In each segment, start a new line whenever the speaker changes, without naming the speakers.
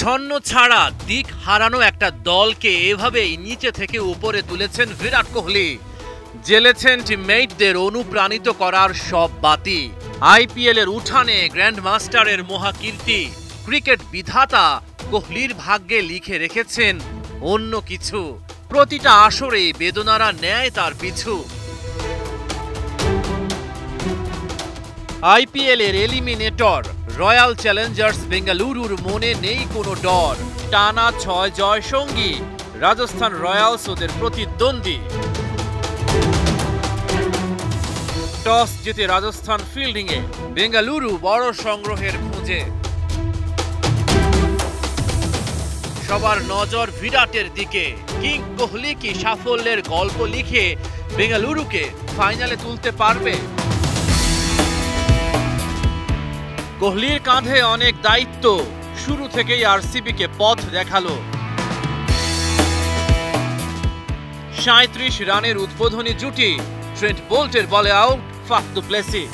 ছন্ন ছাড়া দিক হারানো একটা দলকে এভাবেই নিচে থেকে উপরে তুলেছেন বিরাট কোহলি। জ্বেলেছেন টিমমেটদের অনুপ্রাণিত করার সব বাতি। আইপিএল এর উঠানে গ্র্যান্ডমাস্টারের মহাকীর্তি ক্রিকেট বিধাতা কোহলির ভাগ্যে লিখে রেখেছেন অন্য কিছু। প্রতিটা আসরে বেদনারা নেয় তার পিছু। আইপিএল এর এলিমিনেটর রয়্যাল চ্যালেঞ্জার্স বেঙ্গালুরুর মনে নেই কোনো ডর। টানা ৬ জয় সঙ্গী রাজস্থান রয়্যালস ওদের প্রতিদ্বন্দ্বী। টস জিতে রাজস্থান ফিল্ডিংয়ে, বেঙ্গালুরু বড় সংগ্রহের খোঁজে। সবার নজর বিরাটের দিকে। কিং কোহলি কি সাফল্যের গল্প লিখে বেঙ্গালুরুকে ফাইনালে তুলতে পারবে? কোহলির কাঁধে অনেক দায়িত্ব। শুরু থেকেই আরসিবিকে পথ দেখালো। ৩৭ রানের উদ্বোধনী জুটি, ট্রেন্ট বোল্টের বলে আউট ফাফ দু প্লেসি।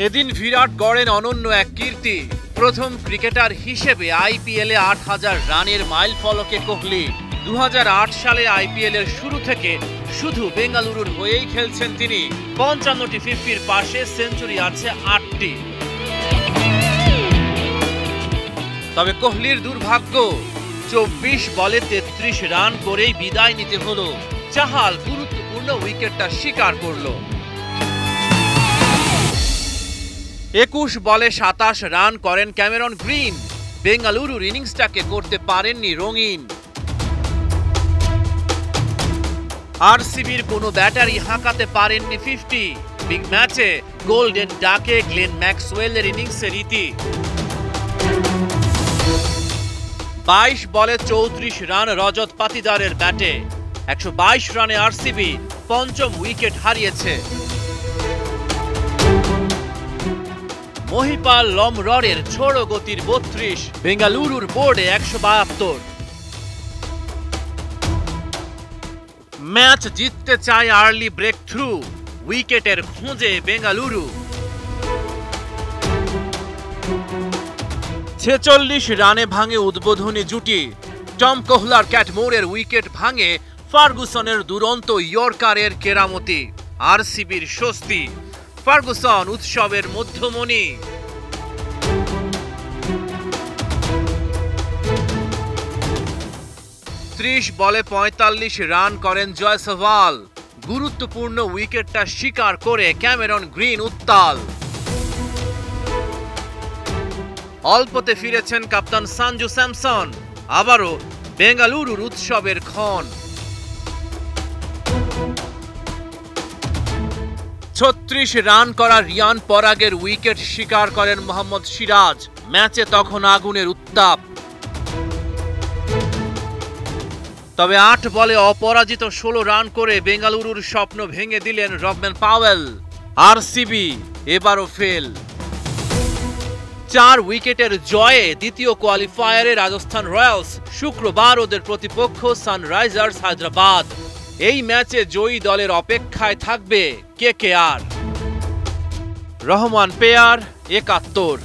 এদিন বিরাট গড়েন অনন্য এক কীর্তি। প্রথম ক্রিকেটার হিসেবে আইপিএলে ৮,০০০ রানের মাইল ফলকে কোহলি। ২০০৮ সালে আইপিএল এর শুরু থেকে শুধু বেঙ্গালুরুর হয়েই খেলছেন তিনি। ৫৫টি ফিফটির পাশে সেঞ্চুরি আছে ৮টি। তবে কোহলির দুর্ভাগ্য, ২৪ বলে ৩৩ রান করেই বিদায় নিতে হলো। চাহাল গুরুত্বপূর্ণ উইকেটটা শিকার করল। ২১ বলে ২৭ রান করেন ক্যামেরন গ্রিন। বেঙ্গালুরুর ইনিংসটাকে করতে পারেননি রঙিন। আরসিবির কোনো ব্যাটারি হাঁকাতে পারেননি 50। বিগ ম্যাচে গোল্ডেন ডাকে গ্লেন ম্যাক্সওয়েলের ইনিংসের ইতি। ২২ বলে ৩৪ রান রজত পাতিদারের ব্যাটে। ১২২ রানে আরসিবি পঞ্চম উইকেট হারিয়েছে। মহিপাল লমররের ছোড়ো গতির ৩২, বেঙ্গালুরুর বোর্ডে ১৭২। ম্যাচ জিততে চায় আর্লি ব্রেক থ্রু, উইকেটের খোঁজে বেঙ্গালুরু। ৪৬ রানে ভাঙে উদ্বোধনী জুটি। টম কোহলার ক্যাটমোরের উইকেট ভাঙে ফার্গুসনের দুরন্ত ইয়র্কারের কেরামতি। আরসিবির স্বস্তি, ফার্গুসন উৎসবের মধ্যমণি। ৩০ বলে ৪৫ রান করেন জয়সওয়াল। গুরুত্বপূর্ণ উইকেটটা শিকার করে ক্যামেরন গ্রিন উত্তাল। অল্পতে ফিরেছেন কাপ্তান সঞ্জু স্যামসন। আবারও বেঙ্গালুরুর উৎসবের ক্ষণ। ৩৬ রান করা রিয়ান পরাগের উইকেট শিকার করেন মোহাম্মদ সিরাজ। ম্যাচে তখন আগুনের উত্তাপ। তবে ৮ বলে অপরাজিত ১৬ রান করে বেঙ্গালুরুর স্বপ্ন ভেঙে দিলেন রবম্যান পাওয়েল। আরসিবি এবারও ফেল। ৪ উইকেটের জয়ে দ্বিতীয় কোয়ালিফায়ারে রাজস্থান রয়্যালস। শুক্রবার ওদের প্রতিপক্ষ সানরাইজার্স হায়দ্রাবাদ। এই ম্যাচে জয়ী দলের অপেক্ষায় থাকবে কেকেআর। রহমান পেয়ার, ৭১।